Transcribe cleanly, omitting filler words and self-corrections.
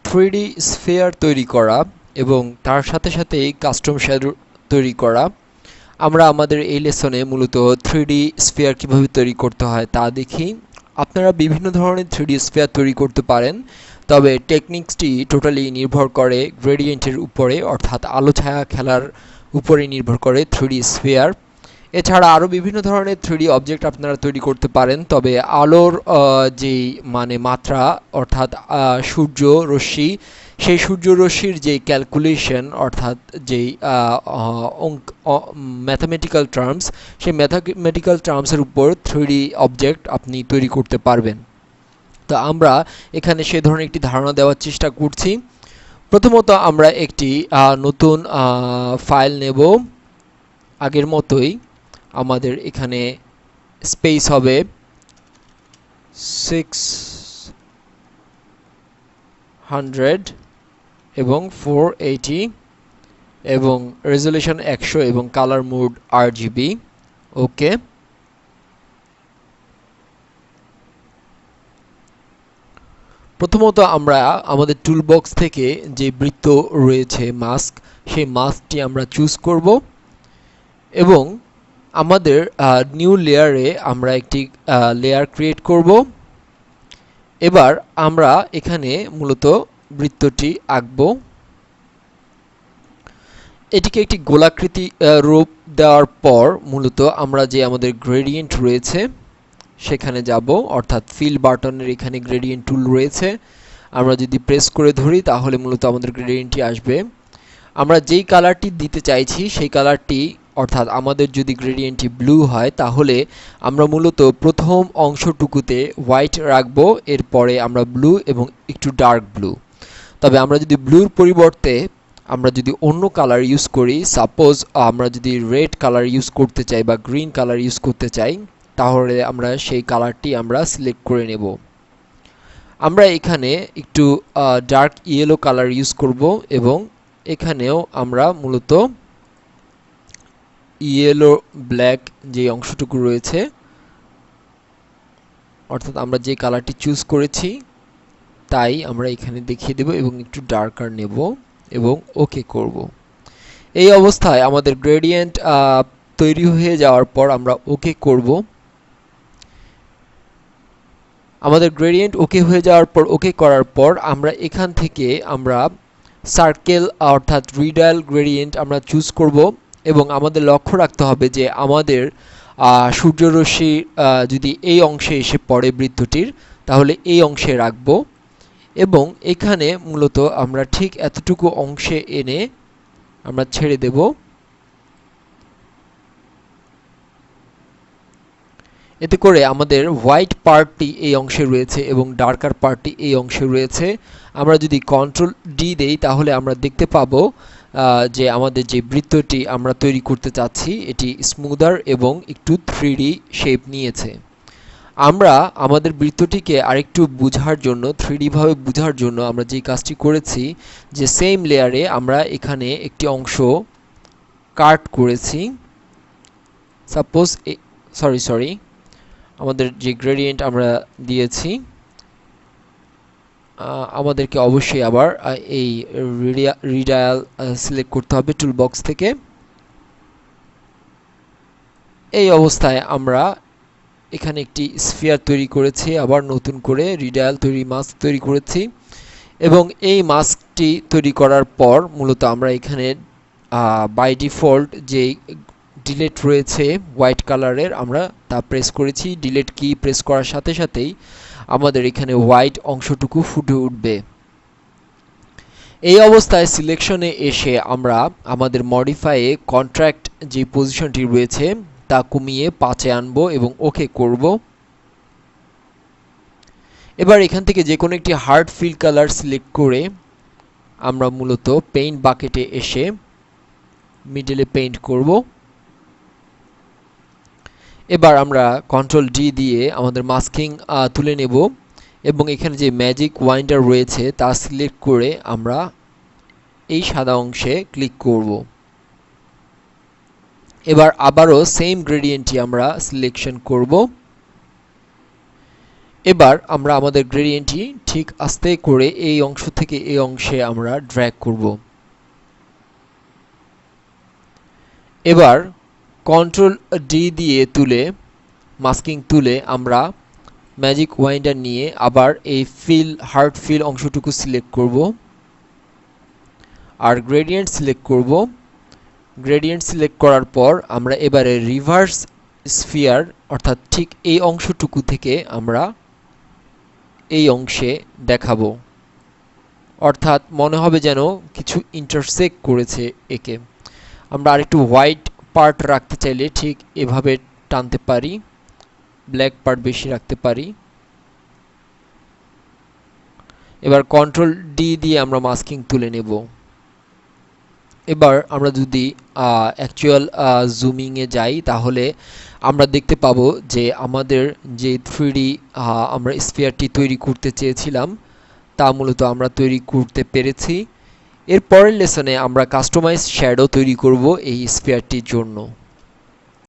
3D sphere তৈরি করা এবং তার সাথে সাথেই কাস্টম শ্যাডো তৈরি করা। আমরা আমাদের এই লেসনে মূলত 3D স্ফিয়ার কিভাবে তৈরি করতে হয় তা দেখি। আপনারা বিভিন্ন ধরনের 3D স্ফিয়ার তৈরি করতে পারেন, তবে টেকনিক্সটি টোটালি নির্ভর করে গ্রেডিয়েন্টের উপরে, অর্থাৎ আলো ছায়া খেলার উপরে নির্ভর করে 3D স্ফিয়ার। এছাড়া আরও বিভিন্ন ধরনের 3D অবজেক্ট আপনারা তৈরি করতে পারেন, তবে আলোর যেই মাত্রা, অর্থাৎ সূর্য রশ্মি, সেই সূর্য রশ্মির যে ক্যালকুলেশন, অর্থাৎ যেই ম্যাথামেটিক্যাল টার্মস, সেই ম্যাথামেটিক্যাল টার্মসের উপর 3D অবজেক্ট আপনি তৈরি করতে পারবেন। তো আমরা এখানে সে ধরনের একটি ধারণা দেওয়ার চেষ্টা করছি। প্রথমত আমরা একটি নতুন ফাইল নেব। আগের মতোই আমাদের এখানে স্পেস হবে 600 এবং 480 এবং রেজলিউশন 100 এবং কালার মোড RGB। ওকে, প্রথমত আমরা আমাদের টুলবক্স থেকে যে বৃত্ত রয়েছে মাস্ক, সেই মাস্কটি আমরা চুজ করব এবং আমাদের নিউ লেয়ারে আমরা একটি লেয়ার ক্রিয়েট করব। এবার আমরা এখানে মূলত বৃত্তটি আঁকব। এটিকে একটি গোলাকৃতি রূপ দেওয়ার পর মূলত আমরা যে আমাদের গ্রেডিয়েন্ট রয়েছে সেখানে যাব, অর্থাৎ ফিল বাটনের এখানে গ্রেডিয়েন্ট টুল রয়েছে। আমরা যদি প্রেস করে ধরি তাহলে মূলত আমাদের গ্রেডিয়েন্টটি আসবে। আমরা যেই কালারটি দিতে চাইছি সেই কালারটি, অর্থাৎ আমাদের যদি গ্রেডিয়েন্টটি ব্লু হয় তাহলে আমরা মূলত প্রথম অংশটুকুতে হোয়াইট রাখবো, এরপরে আমরা ব্লু এবং একটু ডার্ক ব্লু। তবে আমরা যদি ব্লুর পরিবর্তে আমরা যদি অন্য কালার ইউজ করি, সাপোজ আমরা যদি রেড কালার ইউজ করতে চাই বা গ্রিন কালার ইউজ করতে চাই, তাহলে আমরা সেই কালারটি আমরা সিলেক্ট করে নেব। আমরা এখানে একটু ডার্ক ইয়েলো কালার ইউজ করব এবং এখানেও আমরা মূলত ইয়েলো ব্ল্যাক যে অংশটুকু রয়েছে, অর্থাৎ আমরা যে কালারটি চুজ করেছি তাই আমরা এখানে দেখিয়ে দেব এবং একটু ডার্কার নেব এবং ওকে করব। এই অবস্থায় আমাদের গ্রেডিয়েন্ট তৈরি হয়ে যাওয়ার পর আমরা ওকে করব। আমাদের গ্রেডিয়েন্ট ওকে হয়ে যাওয়ার পর, ওকে করার পর আমরা এখান থেকে আমরা সার্কেল অর্থাৎ রিডায়াল গ্রেডিয়েন্ট আমরা চুজ করব এবং আমাদের লক্ষ্য রাখতে হবে যে আমাদের সূর্যরশ্মি যদি এই অংশে এসে পড়ে বৃত্তটির, তাহলে এই অংশে রাখব এবং এখানে মূলত আমরা ঠিক এতটুকু অংশে এনে আমরা ছেড়ে দেব। এতে করে আমাদের হোয়াইট পার্টটি এই অংশে রয়েছে এবং ডার্কার পার্টটি এই অংশে রয়েছে। আমরা যদি কন্ট্রোল ডি দেই তাহলে আমরা দেখতে পাবো যে আমাদের যে বৃত্তটি আমরা তৈরি করতে চাচ্ছি এটি স্মুদার এবং একটু 3D শেপ নিয়েছে। আমরা আমাদের বৃত্তটিকে আরেকটু বোঝার জন্য, 3D ভাবে বোঝার জন্য আমরা যে কাজটি করেছি, যে সেম লেয়ারে আমরা এখানে একটি অংশ কাট করেছি। সাপোজ সরি আমাদের যে গ্রেডিয়েন্ট আমরা দিয়েছি, আমাদেরকে অবশ্যই আবার এই রিডায়াল সিলেক্ট করতে হবে টুলবক্স থেকে। এই অবস্থায় আমরা এখানে একটি স্ফিয়ার তৈরি করেছি, আবার নতুন করে রিডায়াল মাস্ক তৈরি করেছি এবং এই মাস্কটি তৈরি করার পর মূলত আমরা এখানে বাই ডিফল্ট যে ডিলেট রয়েছে হোয়াইট কালারের, আমরা তা প্রেস করেছি। ডিলেট কি প্রেস করার সাথে সাথেই আমাদের এখানে হোয়াইট অংশটুকু ফুটে উঠবে। এই অবস্থায় সিলেকশনে এসে আমরা আমাদের মডিফাইয়ে কন্ট্রাক্ট যে পজিশনটি রয়েছে তা কমিয়ে 5-এ আনবো এবং ওকে করব। এবার এখান থেকে যে কোনো একটি হার্ড ফিল কালার সিলেক্ট করে আমরা মূলত পেইন্ট বাকেটে এসে মিডলে পেইন্ট করব। এবার আমরা কন্ট্রোল ডি দিয়ে আমাদের মাস্কিং তুলে নেব এবং এখানে যে ম্যাজিক ওয়াইন্ডার রয়েছে তা সিলেক্ট করে আমরা এই সাদা অংশে ক্লিক করব। এবার আবারও সেম গ্রেডিয়েন্টটি আমরা সিলেকশন করব এবার আমরা আমাদের গ্রেডিয়েন্টটি ঠিক আস্তে করে এই অংশ থেকে এই অংশে আমরা ড্র্যাগ করব। এবার কন্ট্রোল ডি দিয়ে মাস্কিং তুলে আমরা ম্যাজিক ওয়াইন্ডার নিয়ে আবার এই হার্ড ফিল অংশটুকু সিলেক্ট করব আর গ্রেডিয়েন্ট সিলেক্ট করব। গ্রেডিয়েন্ট সিলেক্ট করার পর আমরা এবারে রিভার্স স্ফিয়ার অর্থাৎ ঠিক এই অংশটুকু থেকে আমরা এই অংশে দেখাবো, অর্থাৎ মনে হবে যেন কিছু ইন্টারসেক্ট করেছে একে। আমরা আরেকটু হোয়াইট পার্ট রাখতে চাইলে ঠিক এভাবে টানতে পারি, ব্ল্যাক পার্ট বেশি রাখতে পারি। এবার কন্ট্রোল ডি দিয়ে আমরা মাস্কিং তুলে নেব। এবার আমরা যদি অ্যাকচুয়াল জুমিংয়ে যাই তাহলে আমরা দেখতে পাবো যে আমাদের যে 3D আমরা স্ফিয়ারটি তৈরি করতে চেয়েছিলাম তা মূলত আমরা তৈরি করতে পেরেছি। এর পরের লেসনে আমরা কাস্টমাইজ শ্যাডো তৈরি করব এই স্ফিয়ারটির জন্য।